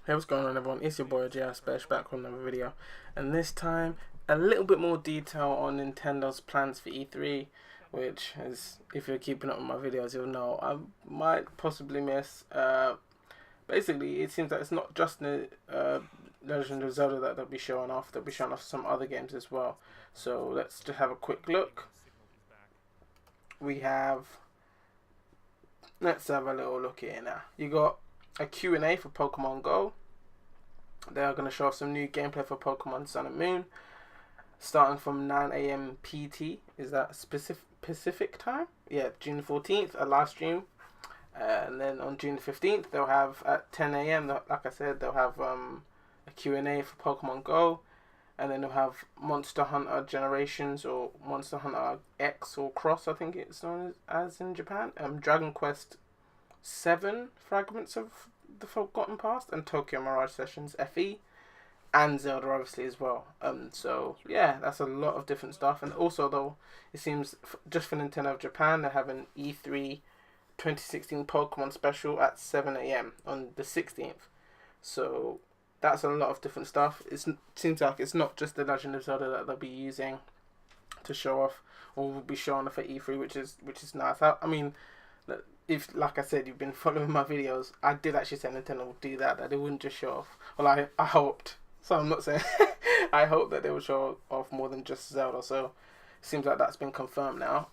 Hey, what's going on, everyone? It's your boy JR Special back with another video, and this time a little bit more detail on Nintendo's plans for E3, which is, if you're keeping up with my videos, you'll know I might possibly miss. Basically, it seems that it's not just the Legend of Zelda that they'll be showing off; they'll be showing off some other games as well. So let's just have a quick look. We have, let's have a little look here now. You got a Q&A for Pokemon Go. They are going to show off some new gameplay for Pokemon Sun and Moon, starting from 9 a.m. PT. Is that specific Pacific time? Yeah, June 14th, a live stream. And then on June 15th, they'll have at 10 a.m., like I said, they'll have a Q&A for Pokemon Go. And then they'll have Monster Hunter Generations, or Monster Hunter X or Cross, I think it's known as in Japan. Dragon Quest 7 fragments of the Forgotten Past, and Tokyo Mirage Sessions FE, and Zelda obviously as well. So yeah, that's a lot of different stuff. And also, though, it seems just for Nintendo of Japan, they're having E3 2016 Pokemon special at 7 a.m. on the 16th. So that's a lot of different stuff. It seems like it's not just the Legend of Zelda that they'll be using to show off, or will be showing off at E3, which is nice. I mean, if, like I said, you've been following my videos, I did actually say Nintendo would do that they wouldn't just show off. Well, I hoped. So I'm not saying I hope that they would show off more than just Zelda. So it seems like that's been confirmed now.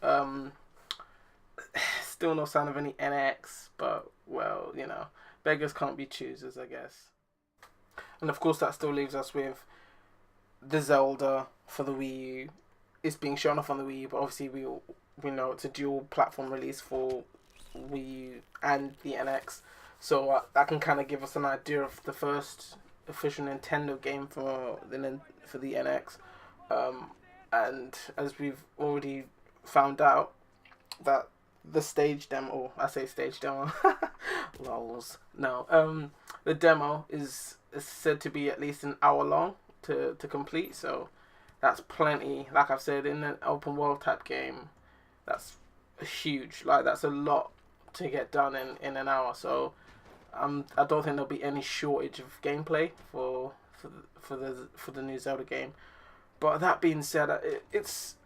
Still no sign of any NX, but well, beggars can't be choosers, I guess. And of course, that still leaves us with the Zelda for the Wii U. It's being shown off on the Wii U, but obviously we know it's a dual platform release for Wii U and the NX, so that can kind of give us an idea of the first official Nintendo game for the NX. And as we've already found out, that the stage demo, or I say stage demo, lols. No, the demo is said to be at least an hour long to complete. So that's plenty. Like I've said, in an open world type game, that's huge. Like, that's a lot to get done in an hour. So I don't think there'll be any shortage of gameplay for the new Zelda game. But that being said, it's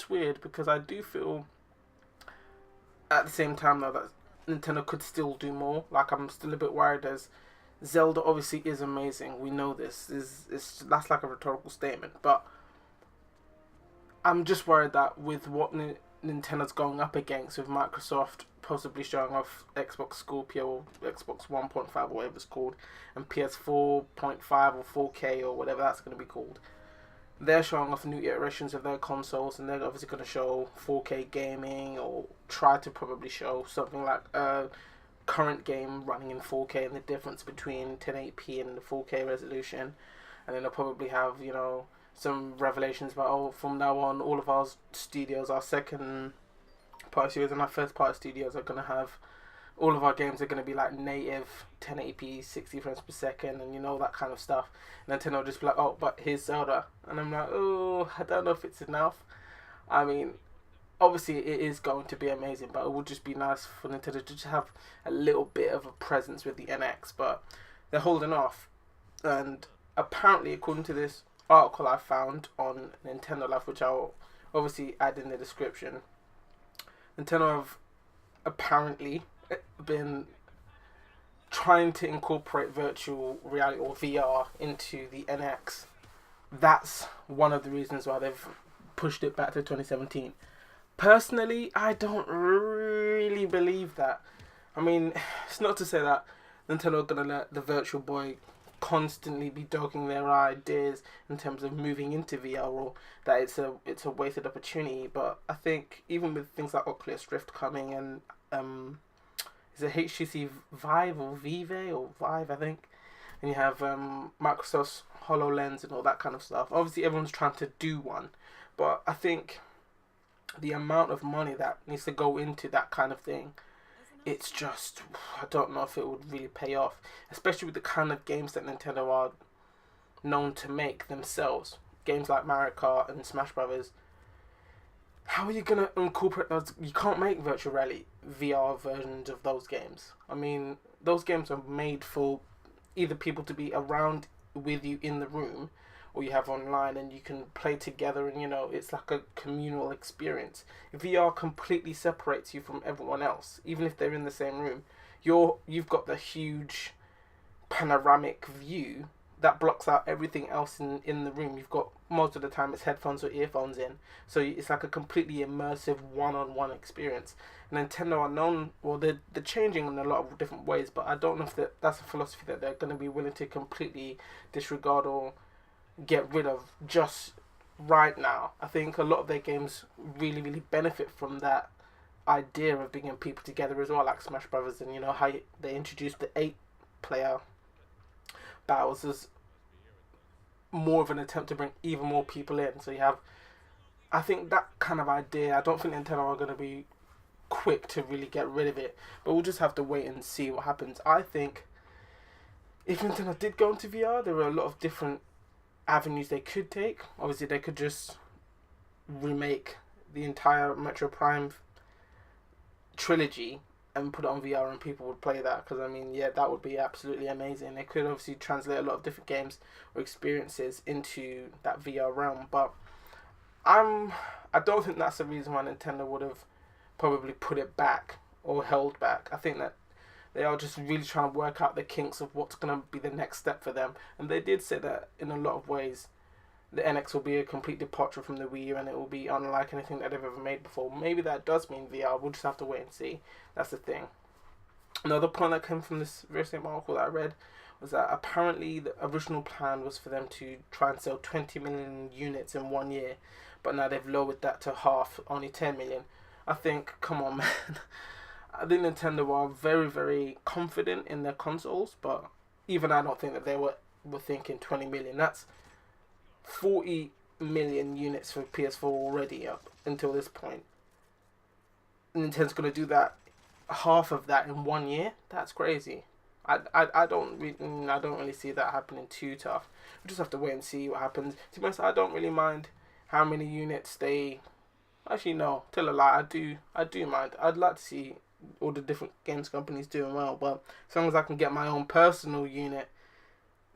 weird, because I do feel at the same time though that Nintendo could still do more. Like, I'm still a bit worried, as Zelda obviously is amazing. We know this. That's like a rhetorical statement, but I'm just worried that with what Nintendo's going up against, with Microsoft possibly showing off Xbox Scorpio, or Xbox 1.5 or whatever it's called, and PS4.5 or 4K or whatever that's going to be called, they're showing off new iterations of their consoles, and they're obviously going to show 4K gaming, or try to probably show something like a current game running in 4K and the difference between 1080p and the 4K resolution. And then they'll probably have, some revelations about, from now on, all of our studios, our second party studios and our first party studios, are going to have, all of our games are going to be like native 1080p 60 frames per second, and that kind of stuff. And Nintendo will just be like, oh, but here's Zelda, and I'm like, oh, I don't know if it's enough. I mean, obviously it is going to be amazing, but it would just be nice for Nintendo to just have a little bit of a presence with the NX. But they're holding off, and apparently, according to this article I found on Nintendo Life, which I'll obviously add in the description, Nintendo have apparently been trying to incorporate virtual reality, or VR, into the NX. That's one of the reasons why they've pushed it back to 2017. Personally, I don't really believe that. I mean, it's not to say that Nintendo are going to let the Virtual Boy constantly be dogging their ideas in terms of moving into VR, or that it's a wasted opportunity. But I think even with things like Oculus Rift coming, and is it HTC Vive or Vive or Vive, I think, and you have Microsoft's HoloLens and all that kind of stuff. Obviously, everyone's trying to do one, but I think the amount of money that needs to go into that kind of thing, it's just, I don't know if it would really pay off, especially with the kind of games that Nintendo are known to make themselves. Games like Mario Kart and Smash Brothers. How are you going to incorporate those? You can't make virtual reality VR versions of those games. I mean, those games are made for either people to be around with you in the room, or you have online and you can play together, and it's like a communal experience. VR completely separates you from everyone else, even if they're in the same room. You've got the huge panoramic view that blocks out everything else in the room. You've got, most of the time, it's headphones or earphones in, so it's like a completely immersive one-on-one experience. And Nintendo are known, well, they're changing in a lot of different ways, but I don't know if that's a philosophy that they're going to be willing to completely disregard or get rid of just right now. I think a lot of their games really, really benefit from that idea of bringing people together as well, like Smash Brothers, and how they introduced the 8-player battles as more of an attempt to bring even more people in. So you have, I think, that kind of idea. I don't think Nintendo are going to be quick to really get rid of it, but we'll just have to wait and see what happens. I think if Nintendo did go into VR, there were a lot of different avenues they could take. Obviously, they could just remake the entire Metro Prime trilogy and put it on VR and people would play that, because that would be absolutely amazing. They could obviously translate a lot of different games or experiences into that VR realm, but I don't think that's the reason why Nintendo would have probably put it back or held back. I think that they are just really trying to work out the kinks of what's going to be the next step for them, and they did say that in a lot of ways the NX will be a complete departure from the Wii U, and it will be unlike anything that they've ever made before. Maybe that does mean VR. We'll just have to wait and see. That's the thing. Another point that came from this very same article that I read was that apparently the original plan was for them to try and sell 20 million units in 1 year, but now they've lowered that to half, only 10 million. I think, come on, man. I think Nintendo are very, very confident in their consoles, but even I don't think that they were thinking 20 million. That's 40 million units for PS4 already up until this point. Nintendo's going to do that, half of that in 1 year. That's crazy. I don't really see that happening too tough. We just have to wait and see what happens. To be honest, I don't really mind how many units they. Actually, no, tell a lie. I do mind. I'd like to see all the different games companies doing well, but as long as I can get my own personal unit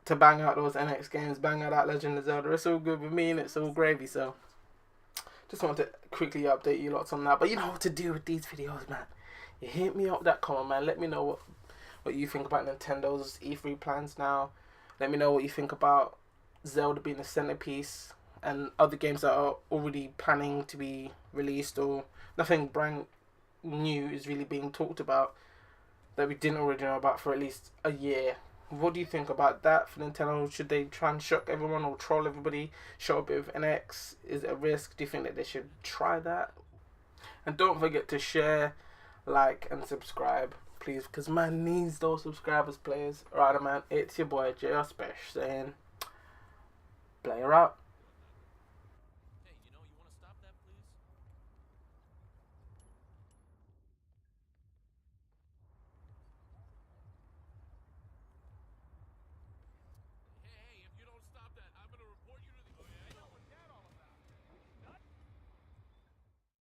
to bang out those NX games, bang out that Legend of Zelda, it's all good with me and it's all gravy. So just wanted to quickly update you lots on that. But you know what to do with these videos, man. You hit me up that comment, man. Let me know what you think about Nintendo's E3 plans now. Let me know what you think about Zelda being the centerpiece and other games that are already planning to be released, or nothing brand new is really being talked about that we didn't already know about for at least a year. What do you think about that for Nintendo? Should they try and shock everyone or troll everybody? Show a bit of NX? Is it a risk? Do you think that they should try that? And don't forget to share, like, and subscribe, please, because man needs those subscribers, players. Alright, man, it's your boy J.R. Special saying, player out.